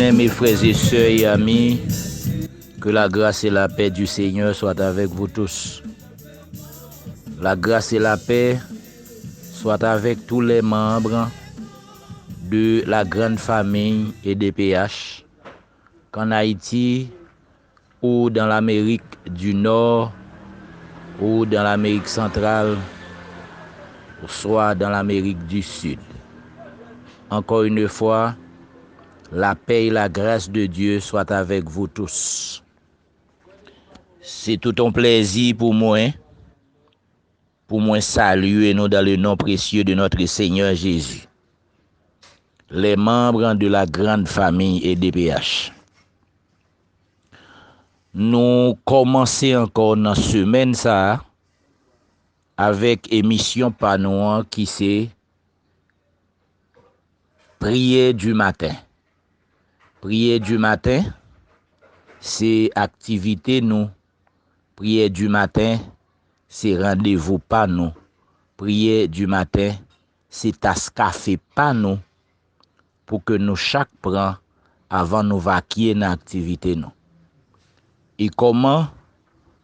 Bien-aimés frères et sœurs et amis, que la grâce et la paix du Seigneur soient avec vous tous. La grâce et la paix soient avec tous les membres de la grande famille EDPH, qu'en Haïti ou dans l'Amérique du Nord ou dans l'Amérique centrale ou soit dans l'Amérique du Sud. Encore une fois, la paix et la grâce de Dieu soient avec vous tous. C'est tout un plaisir pour moi saluer nous dans le nom précieux de notre Seigneur Jésus. Les membres de la grande famille EDPH. Nous commençons encore dans la semaine ça avec émission panouan qui c'est prière du matin. Prière du matin, c'est activité nous. Prière du matin, c'est rendez-vous pas nous. Prière du matin, c'est tasse café pas nous pour que nous chaque prend avant nous vaquer dans activité nous. Et comment?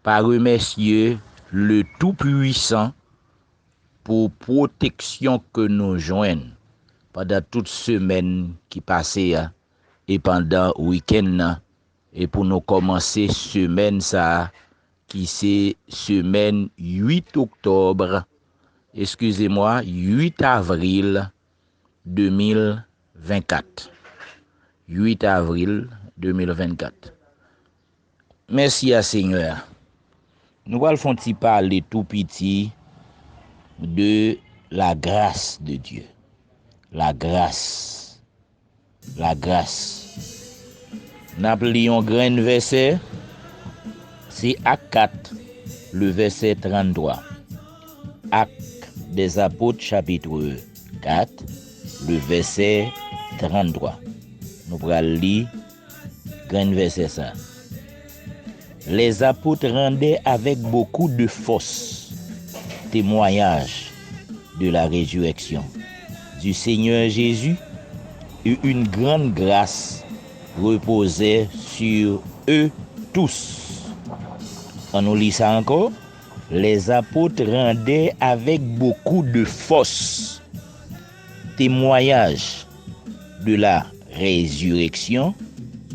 Par remercier le Tout-Puissant pour protection que nous joignons pendant toute semaine qui passait et pendant le week-end et pour nous commencer semaine ça qui c'est semaine 8 octobre, excusez-moi, 8 avril 2024. 8 avril 2024. Merci à Seigneur. Nous allons faire parler tout petit de la grâce de Dieu. La grâce. La grâce. Nous appelons un grand verset. C'est Acte 4, le verset 33. Acte des Apôtres, chapitre 4, le verset 33. Nous allons lire grand verset ça. Les apôtres rendaient avec beaucoup de force témoignage de la résurrection du Seigneur Jésus et une grande grâce reposait sur eux tous. On nous lit ça encore. Les apôtres rendaient avec beaucoup de force témoignage de la résurrection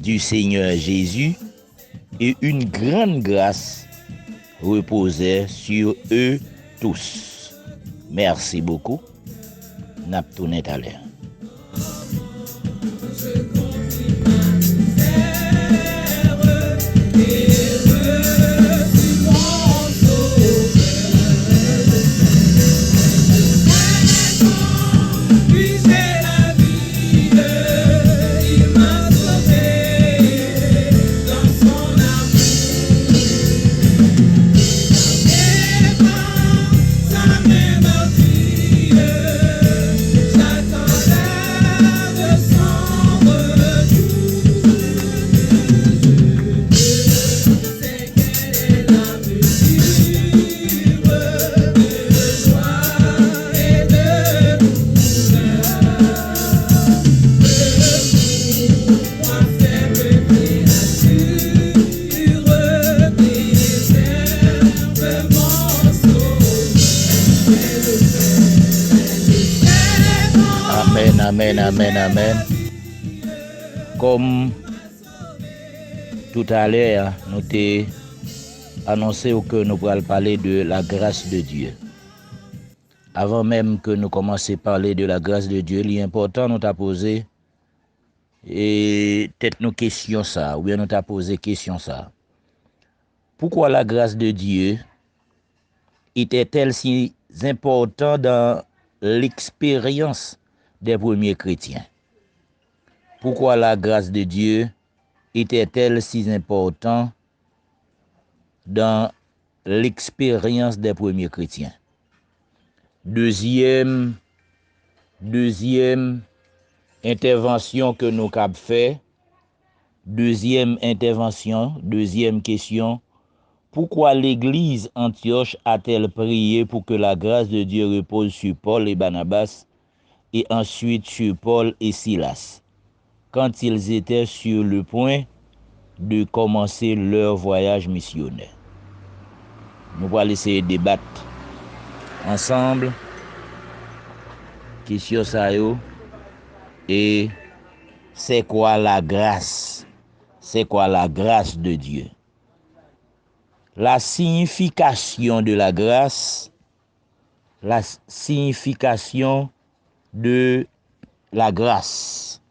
du Seigneur Jésus et une grande grâce reposait sur eux tous. Merci beaucoup. N'a tourné à l'heure. Amen. Comme tout à l'heure, nous t'ai annoncé que nous pourrons parler de la grâce de Dieu. Avant même que nous commencions à parler de la grâce de Dieu, l'important nous t'a posé et peut-être nos questions ça, ou bien nous t'a posé question ça. Pourquoi la grâce de Dieu était-elle si importante dans l'expérience des premiers chrétiens? Pourquoi la grâce de Dieu était-elle si importante dans l'expérience des premiers chrétiens? Deuxième intervention que nous avons fait. Deuxième question. Pourquoi l'église Antioche a-t-elle prié pour que la grâce de Dieu repose sur Paul et Barnabas et ensuite sur Paul et Silas? quand ils étaient sur le point de commencer leur voyage missionnaire. Nous allons essayer de débattre ensemble question ça yo et c'est quoi la grâce? C'est quoi la grâce de Dieu? La signification de la grâce, la signification de la grâce.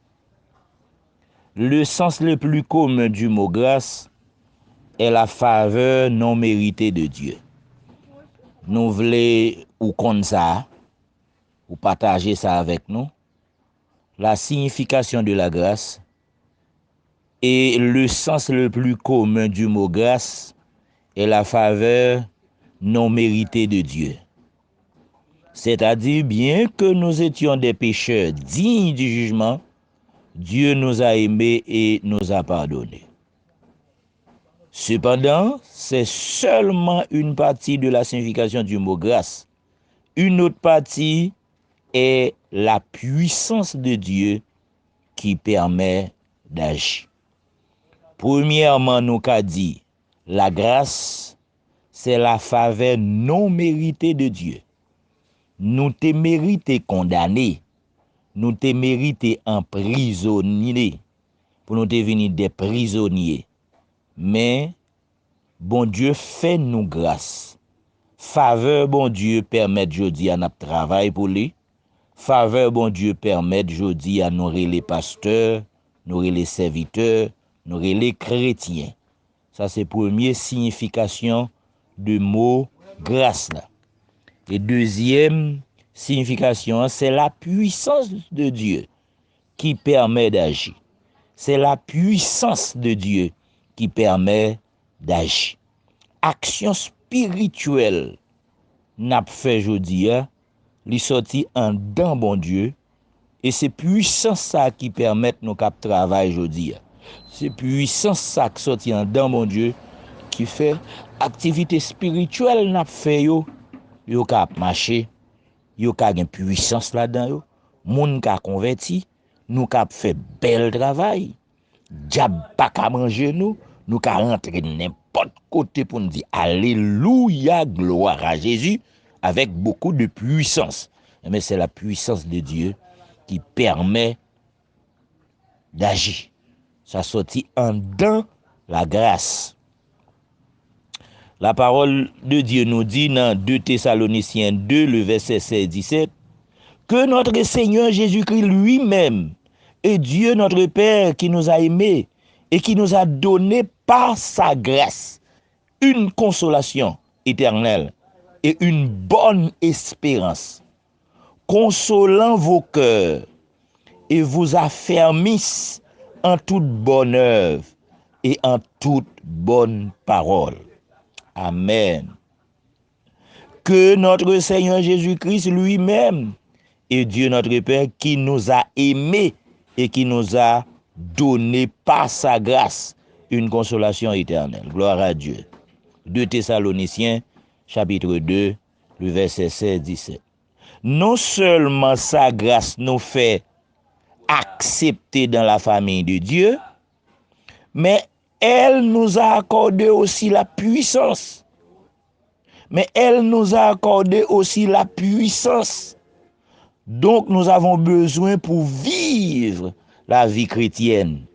Le sens le plus commun du mot grâce est la faveur non méritée de Dieu. Nous voulons ou comme ça, ou partager ça avec nous. La signification de la grâce et le sens le plus commun du mot grâce est la faveur non méritée de Dieu. C'est-à-dire, bien que nous étions des pécheurs dignes du jugement, Dieu nous a aimés et nous a pardonnés. Cependant, c'est seulement une partie de la signification du mot grâce. Une autre partie est la puissance de Dieu qui permet d'agir. Premièrement, nous qu'a dit, la grâce, c'est la faveur non méritée de Dieu. Nous te mérité condamnés, nous te mérité emprisonnés, pour nous devenir des prisonniers. Mais, bon Dieu fait nous grâce. Faveur, bon Dieu, permet jodi à notre travail pour lui. Faveur, bon Dieu, permet jodi à nous les pasteurs, nous les serviteurs, nous les chrétiens. Ça, c'est première signification du mot grâce là. Et deuxième signification, c'est la puissance de Dieu qui permet d'agir. C'est la puissance de Dieu qui permet d'agir. Action spirituelle n'a fait jodi li sorti en dans bon Dieu et c'est puissance ça qui permet nous cap travail jodi. C'est puissance ça qui sorti en dans bon Dieu qui fait activité spirituelle n'a fait yo cap marcher, yo ka gen puissance là-dedans yo, moun ka converti, nous cap fait bel travail. Diable pas ka manger nous ka rentrer n'importe côté pour nous dire alléluia, gloire à Jésus avec beaucoup de puissance. Mais c'est la puissance de Dieu qui permet d'agir. Ça sortit en dans la grâce. La parole de Dieu nous dit dans 2 Thessaloniciens 2, le verset 16-17, que notre Seigneur Jésus-Christ lui-même est Dieu notre Père qui nous a aimés et qui nous a donné par sa grâce une consolation éternelle et une bonne espérance, consolant vos cœurs et vous affermissent en toute bonne œuvre et en toute bonne parole. Amen. Que notre Seigneur Jésus-Christ lui-même est Dieu notre Père qui nous a aimés et qui nous a donné par sa grâce une consolation éternelle. Gloire à Dieu. 2 Thessaloniciens, chapitre 2, le verset 16-17. Non seulement sa grâce nous fait accepter dans la famille de Dieu, mais elle nous a accordé aussi la puissance. Mais elle nous a accordé aussi la puissance. Donc nous avons besoin pour vivre la vie chrétienne.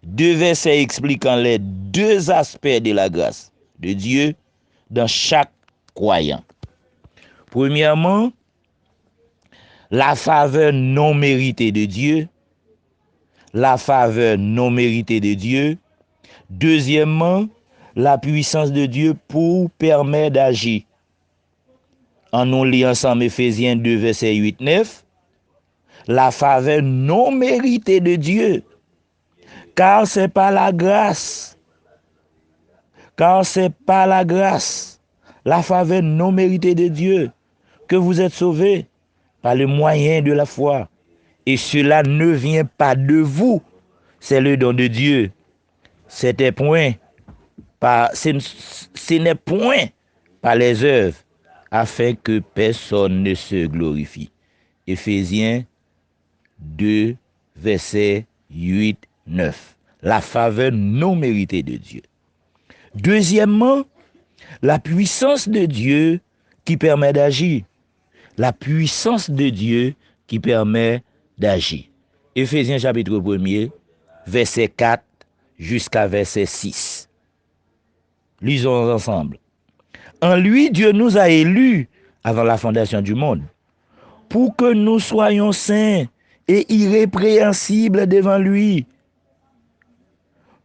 2 versets expliquant les deux aspects de la grâce de Dieu dans chaque croyant. Premièrement, la faveur non méritée de Dieu. La faveur non méritée de Dieu. Deuxièmement, la puissance de Dieu pour permettre d'agir. En nous lisant ensemble Éphésiens 2, verset 8-9, la faveur non méritée de Dieu, car c'est pas la grâce, la faveur non méritée de Dieu, que vous êtes sauvés par le moyen de la foi. Et cela ne vient pas de vous, c'est le don de Dieu. Ce n'est point par les œuvres, afin que personne ne se glorifie. Éphésiens 2, versets 8, 9. La faveur non méritée de Dieu. Deuxièmement, la puissance de Dieu qui permet d'agir. La puissance de Dieu qui permet d'agir. Éphésiens chapitre 1er, verset 4 jusqu'à verset 6. Lisons ensemble. En lui, Dieu nous a élus avant la fondation du monde, pour que nous soyons saints et irrépréhensibles devant lui,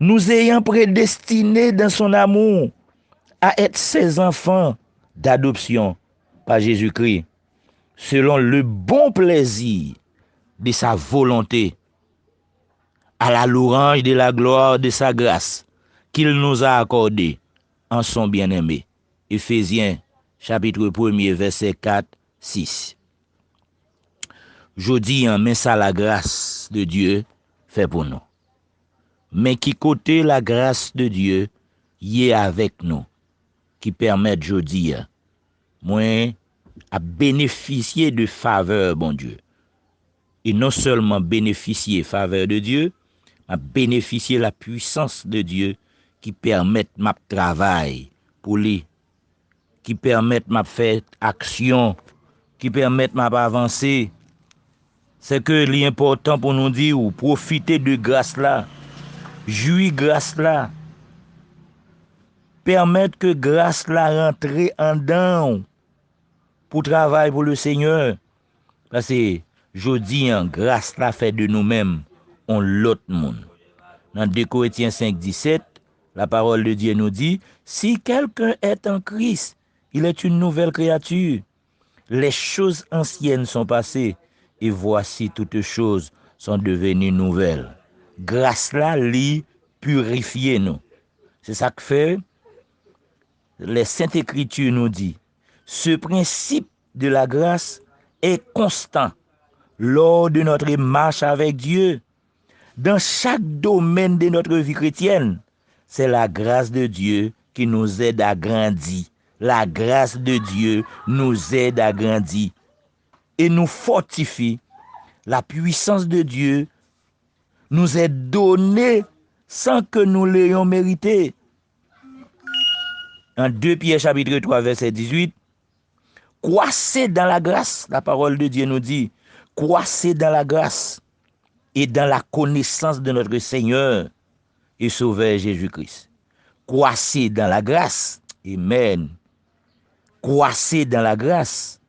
nous ayant prédestinés dans son amour à être ses enfants d'adoption par Jésus-Christ, selon le bon plaisir de sa volonté, à la louange de la gloire de sa grâce qu'il nous a accordée en son bien-aimé. Éphésiens chapitre 1er, verset 4, 6. Je dis, mais ça la grâce de Dieu fait pour nous. Mais qui côté la grâce de Dieu y est avec nous, qui permet, je dis, moi, à bénéficier de faveur, bon Dieu. Et non seulement bénéficier faveur de Dieu, à bénéficier la puissance de Dieu qui permet ma travail pour lui, qui permet ma faire action, qui permet ma avancer. C'est que l'important pour nous dire, ou profiter de grâce là, jouir grâce là, permettre que grâce là rentre en dedans pour travailler pour le Seigneur. Parce que je dis, grâce là fait de nous-mêmes on l'autre monde. Dans 2 Corinthiens 5, 17, la parole de Dieu nous dit, si quelqu'un est en Christ, il est une nouvelle créature. Les choses anciennes sont passées et voici toutes choses sont devenues nouvelles. Grâce là, lui, purifier nous. C'est ça que fait les Saintes Écritures nous dit. Ce principe de la grâce est constant lors de notre marche avec Dieu. Dans chaque domaine de notre vie chrétienne, c'est la grâce de Dieu qui nous aide à grandir. La grâce de Dieu nous aide à grandir et nous fortifie. La puissance de Dieu nous est donnée sans que nous l'ayons mérité. En 2 Pierre chapitre 3 verset 18, croissez dans la grâce, la parole de Dieu nous dit, croissez dans la grâce et dans la connaissance de notre Seigneur et Sauveur Jésus-Christ. Croissez dans la grâce, amen. Croissez dans la grâce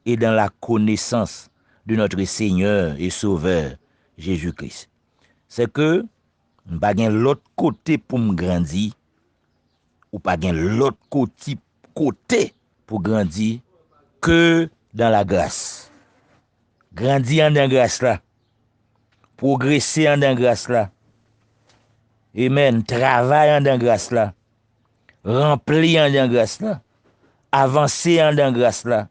et dans la connaissance de notre Seigneur et Sauveur Jésus-Christ. C'est que nous pas gain l'autre côté pour me grandir ou pas gain l'autre côté pour grandir que dans la grâce. Grandir en dans grâce là. Progresser en dans grâce là. Amen. Travailler en dans grâce là. Remplir en dans grâce là. Avancer en dans grâce là.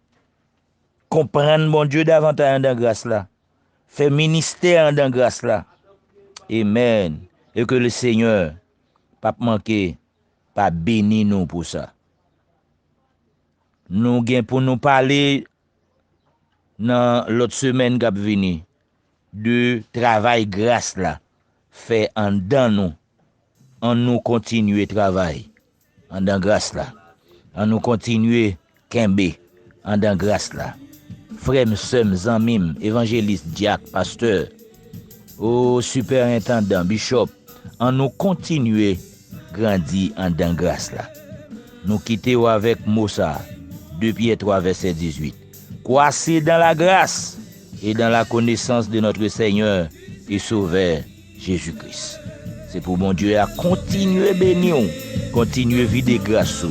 Comprendre mon Dieu davantage en dans grâce là. Faire ministère en dans grâce là. Amen. Et que le Seigneur pas manquer, pas béni nous pour ça. Nous gain pour nous parler dans l'autre semaine qui va venir de travail grâce là fait en dans nous. En nous continuer travail en dans grâce là. En nous continuer kembe en dans grâce là. Frères, sœurs, amis, évangélistes, diacres, pasteurs, au superintendant, bishop, en nous continuer grandir en dans grâce là. Nous quittons avec Moussa, 2 Pierre 3 verset 18. Croissez dans la grâce et dans la connaissance de notre Seigneur et Sauveur Jésus-Christ. C'est pour mon Dieu à continuer bénir, continuer vider grâce.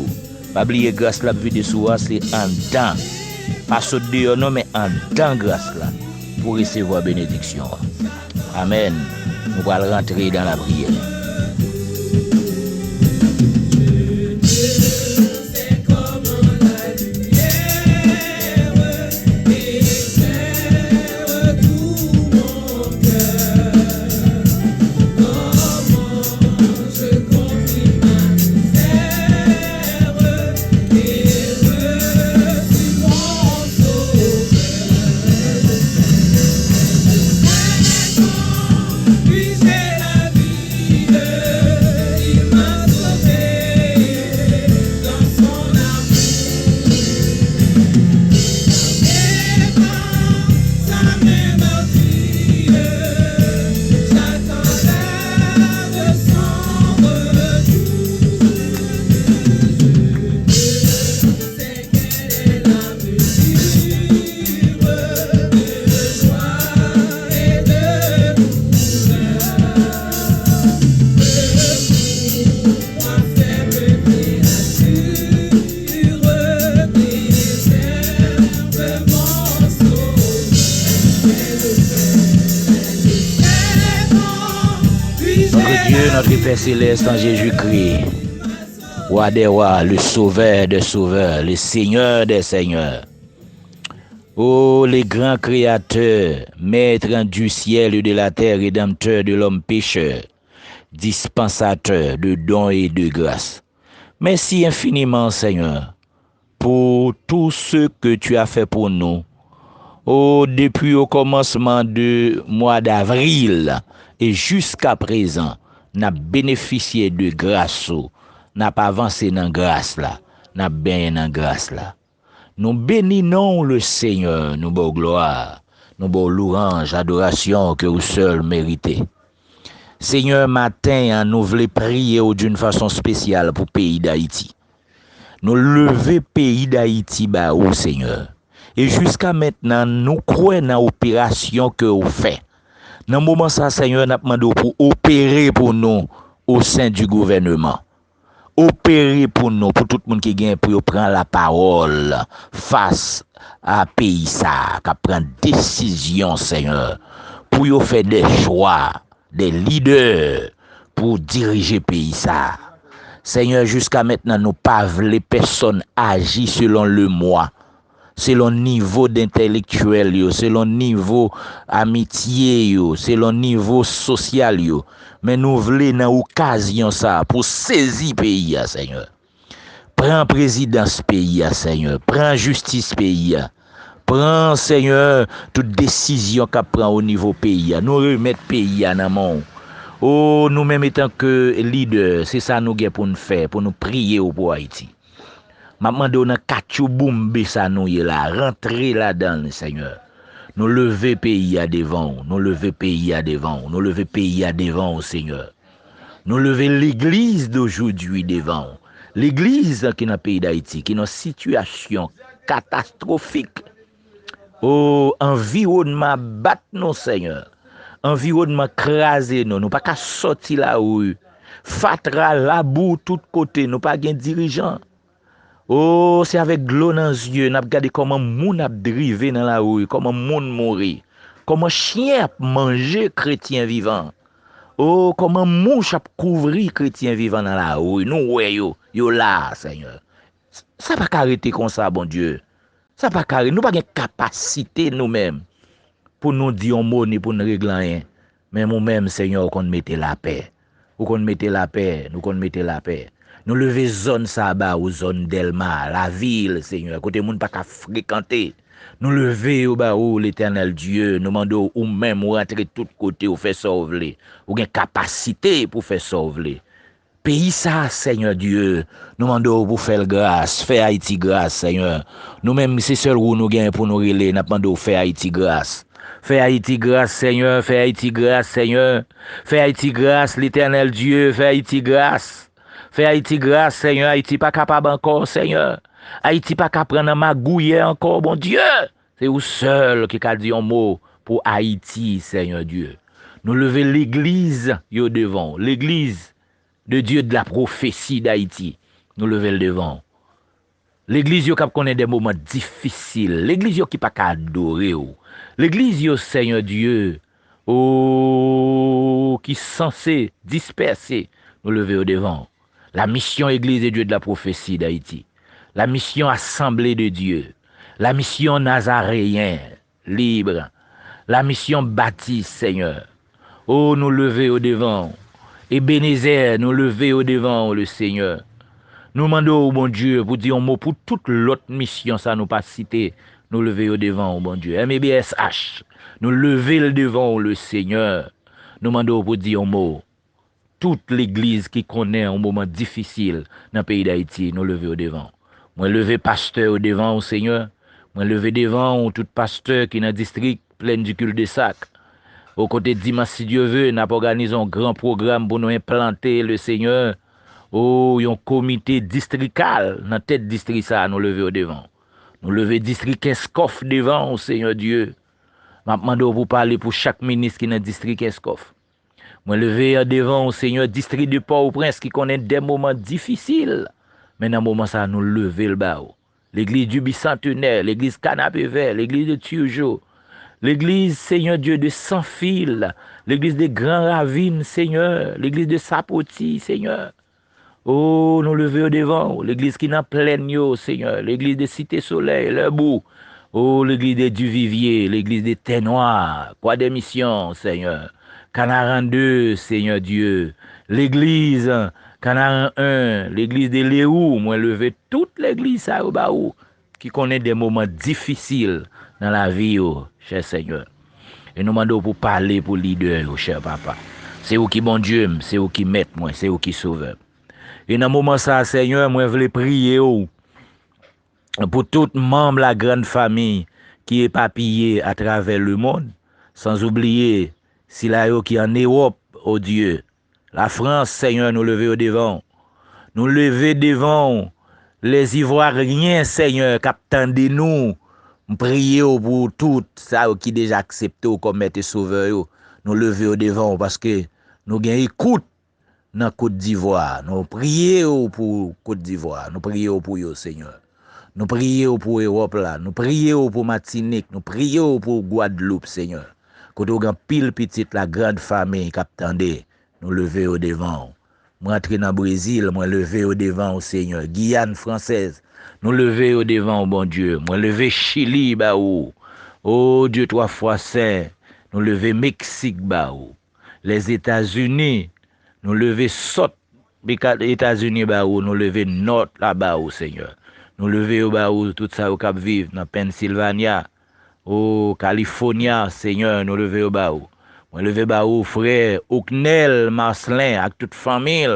Pas oublier grâce la vie de soi, c'est en dedans. Pas sauter dehors non mais en dedans grâce là pour recevoir bénédiction. Amen. Nous allons rentrer dans la prière. Notre Dieu, notre Père céleste en Jésus-Christ, roi des rois, le sauveur des sauveurs, le seigneur des seigneurs. Oh, les grands créateurs, maîtres du ciel et de la terre, rédempteur de l'homme pécheur, dispensateur de dons et de grâce. Merci infiniment, Seigneur, pour tout ce que tu as fait pour nous. Oh, depuis au commencement du mois d'avril et jusqu'à présent, n'a bénéficié de grâce, n'a pas avancé dans grâce là, n'a bien dans grâce là. Nous bénissons le Seigneur, nous beau gloire, nous beau louange, adoration que vous seul méritez. Seigneur, matin, nous voulons prier d'une façon spéciale pour le pays d'Haïti. Nous lever le pays d'Haïti, au Seigneur. Et jusqu'à maintenant, nous croyons dans l'opération que vous faites. Dans le moment ça, Seigneur, nous demandons pour opérer pour nous au sein du gouvernement. Opérer pour nous, pour tout le monde qui gagne, pour prendre la parole face à pays ça, qui prend décision, Seigneur, pour faire des choix, des leaders, pour diriger pays ça. Seigneur, jusqu'à maintenant, nous pas les personnes agir selon le moi, selon le niveau d'intellectuel, selon le niveau amitié, selon le niveau social. Mais nous voulons dans l'occasion ça pour saisir pays, Seigneur. Prends présidence pays, Seigneur. Prends justice pays. Prends, Seigneur, toute décision qu'on prend au niveau pays. Nous remettre pays dans le monde. Oh, nous-mêmes étant que leaders, c'est ça nous pour nous faire, pour nous prier pour Haïti. Maman donne kachou boumbe ça nous là, rentrer là-dedans, Seigneur. Nous lever pays à devant, nous lever pays à devant, nous lever pays à devant, Seigneur. Nous lever l'église d'aujourd'hui devant. L'église qui est dans le pays d'Haïti, qui est dans une situation catastrophique. Oh, environnement bat nous, Seigneur. Environnement crasé nous pas qu'à sortir là où fatra la boue tout côté nous pas gain dirigeant. Oh, c'est avec l'eau dans les yeux n'a regarder comment moun a drivé dans la rue, comment moun mourir, comment chien a manger chrétien vivant. Oh, comment mouche a couvrir chrétien vivant dans la rue. Nous ouais yo là, Seigneur. Ça pas arrêter comme ça, bon Dieu. Ça pas carré, nous pas gain capacité nous-mêmes pour nous dire un mot ni pour nous régler rien. Mais nous-mêmes, Seigneur, qu'on mette la paix. Ou qu'on mette la paix, nous qu'on mette la paix. Nous lever zone Saba ou zone Delma, la ville, Seigneur, côté moun pas qu'à fréquenter. Nous lever au bas où l'Éternel Dieu, nous demandons ou même ou rentrer de tout côté ou faire sauver. Ou gain capacité pour faire sauver. Pays ça, Seigneur Dieu, nous demandons pour faire grâce, faire Haïti grâce, Seigneur. Nous-mêmes, c'est seul où nous gagnons pour nous relayer, nous demandons faire Haïti grâce. Fais Haïti grâce, Seigneur. Fais Haïti grâce, Seigneur. Fais Haïti grâce, l'Éternel Dieu. Fais Haïti grâce. Fais Haïti grâce, Seigneur. Haïti pas capable encore, Seigneur. Haïti pas capable prendre ma gouille encore, bon Dieu. C'est vous seul qui a dit un mot pour Haïti, Seigneur Dieu. Nous lever l'église yo devant. L'église de Dieu de la prophétie d'Haïti. Nous lever le devant. L'église yo qui connaît des moments difficiles. L'église yo qui pas adorer. L'église yo Seigneur Dieu, oh, qui est censé disperser, nous lever au devant. La mission Église de Dieu de la prophétie d'Haïti. La mission Assemblée de Dieu. La mission Nazaréen, libre. La mission Baptiste, Seigneur. Oh, nous lever au devant. Ebenezer, nous lever au devant, le Seigneur. Nous demandons au bon Dieu pour dire un mot pour toute l'autre mission, ça nous pas cité. Nous lever au devant, bon Dieu. MBSH, nous lever le devant, le Seigneur. Nous demandons pour dire un mot. Toute l'église qui connaît un moment difficile dans le pays d'Haïti, nous lever au devant. Moi, lever pasteur au devant, au Seigneur. Moi, lever devant tout pasteur qui est dans le district plein du cul de sac. Au côté de dimanche, si Dieu veut, nous avons organisé un grand programme pour nous implanter le Seigneur. Oh, un comité districal dans la tête district ça, nous lever au devant. Nous lever district Escoff devant au Seigneur Dieu. Je demande pour parler pour chaque ministre qui est dans le district Escoff. Je lever devant au Seigneur district de Port-au-Prince qui connaît des moments difficiles. Mais dans ce moment ça, nous lever le bas. L'église du bicentenaire, l'église Canapé Vert, l'église de Turgeau, L'église, Seigneur Dieu, de Sans-Fil, l'église des Grands Ravines, Seigneur, l'église de Sapoti, Seigneur. Oh, nous lever au devant, l'église qui n'a pleine, yo, Seigneur, l'église de Cité Soleil, le bout. Oh, l'église des Duvivier, l'église des Thés Noirs, Croix des Missions, Seigneur. Canaran 2, Seigneur Dieu. L'église, Canaran 1, l'église de Léou, moi lever toute l'église, ça, au baou, qui connaît des moments difficiles dans la vie, oh, cher Seigneur. Et nous demandons pour parler pour leader, oh, cher papa. C'est où qui bon Dieu, c'est où qui met moi, c'est où qui sauve. Et dans ce moment ça, Seigneur, moi je veux prier pour tout membre de la grande famille qui est éparpillé à travers le monde, sans oublier si là qui est en Europe, oh Dieu. La France, Seigneur, nous lever au devant. Nous lever devant les Ivoiriens, Seigneur, captain de nous. Prier pour tout ça qui déjà accepté comme maître sauveur. Nous lever au devant parce que nous gagnons écoute dans Côte d'Ivoire. Nous prions pour Côte d'Ivoire. Nous prions pour eux, Seigneur. Nous prions pour Europe là. Nous prions pour Martinique. Nous prions pour Guadeloupe, Seigneur. Quand on a pile petite la grande famille qui attendait, nous lever au devant. Moi entrer dans Brésil, moi lever au devant au Seigneur. Guyane française, nous lever au devant, bon Dieu. Moi lever Chili, bah ou. Oh Dieu, 3 fois saint. Nous lever Mexique, bah ou. Les États-Unis, nous lever saute, les États-Unis, bah ou. Nous lever Nord, là-bas, au Seigneur. Nous lever au bah ou, tout ça au Cap Vivre, dans Pennsylvania, au California, Seigneur, nous lever au bah ou. Moi lever bah ou, frère, Ouknel, Marcelin, avec toute famille.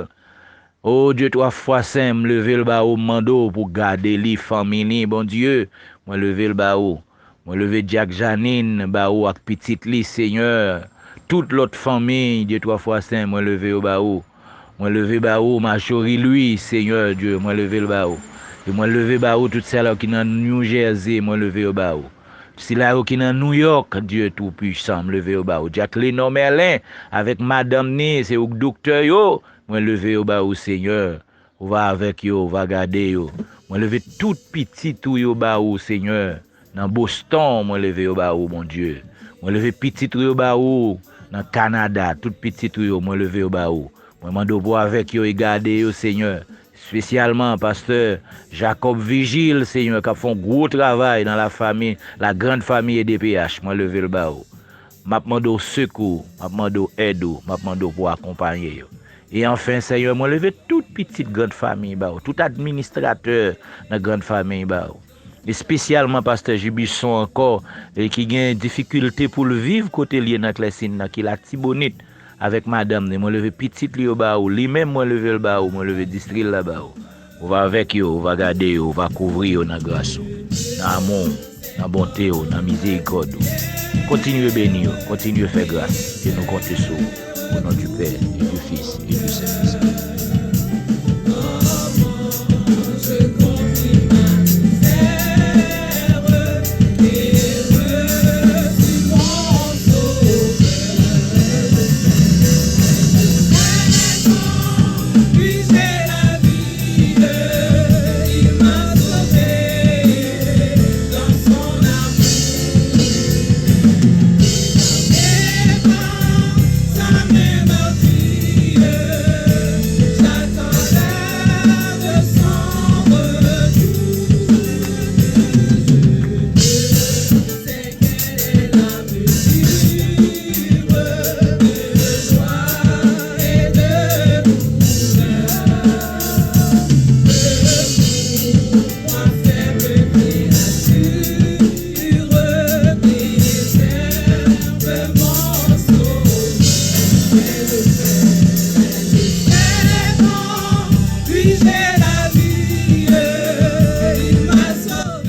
Oh Dieu, 3 fois saint, me lever le bah ou, mando pour garder les familles, bon Dieu. Moi lever le bah ou. Moi lever Jack Janine, bah ou, avec petite li, Seigneur. Toute l'autre famille, Dieu, 3 fois saint, moi lever au bah ou. Moi lever bah ou, ma chérie lui, Seigneur Dieu, moi lever le bah ou. Et moi lever bah ou, tout ça là qui dans New Jersey, moi lever au bah ou. Si là qui dans New York, Dieu tout puissant, me lever au bas. Jacqueline Merlin avec madame Né, c'est au docteur yo, moi lever au bas au Seigneur. On va avec yo, on va garder yo. Moi lever tout petit tout yo bas au Seigneur. Dans Boston, moi lever au bas au mon Dieu. Moi lever petit tout yo bas au dans Canada, tout petit tout yo, moi lever au bas au. Moi mando pour avec yo et garder yo Seigneur. Spécialement, pasteur Jacob Vigile, Seigneur, qui a fait un gros travail dans la famille, la grande famille EDPH. Moi, lever le bas. M'a demandé secours, m'a demandé aide, m'a demandé pour accompagner. Et enfin, Seigneur, moi, lever toute petite grande famille, tout administrateur de la grande famille. Et spécialement, pasteur Jibisson encore, qui a une difficulté pour le vivre côté lié dans la classe, qui est la Tibonite. Avec madame, moi lever petite li au bas ou, lui même moi lever le bas ou, moi lever district là-bas ou. On va avec yo, on va garder yo, on va couvrir yo dans grâce, dans amour, dans bonté, dans miséricorde. Continuez bénir, continuez faire grâce, et nous comptons sur vous, au nom du Père et du Fils et du Saint-Esprit.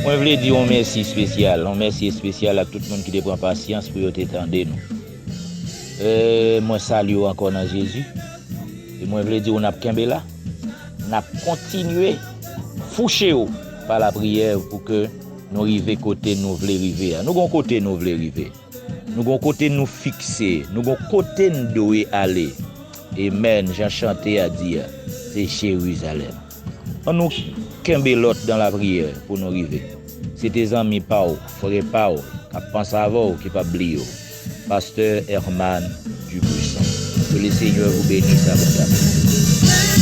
Je voulais dire un merci spécial à tout le monde qui prend patience pour t'étendre nous. Moi salue encore dans Jésus. Et moi je voulais dire on a kembe là, on a continué foucher par la prière pour que nous arrivions côté nous voulons arriver. Nous gon côté nous voulons arriver. Nous gon côté nous fixer, nous gon côté nous doit aller. Amen, j'ai chanté à dire c'est Jérusalem. On nous kembe l'autre dans la prière pour nous arriver. C'est tes amis Pao, frère Pao, à penser avant qui pas oublier. Pasteur Herman Dubuisson. Que le Seigneur vous bénisse abondamment.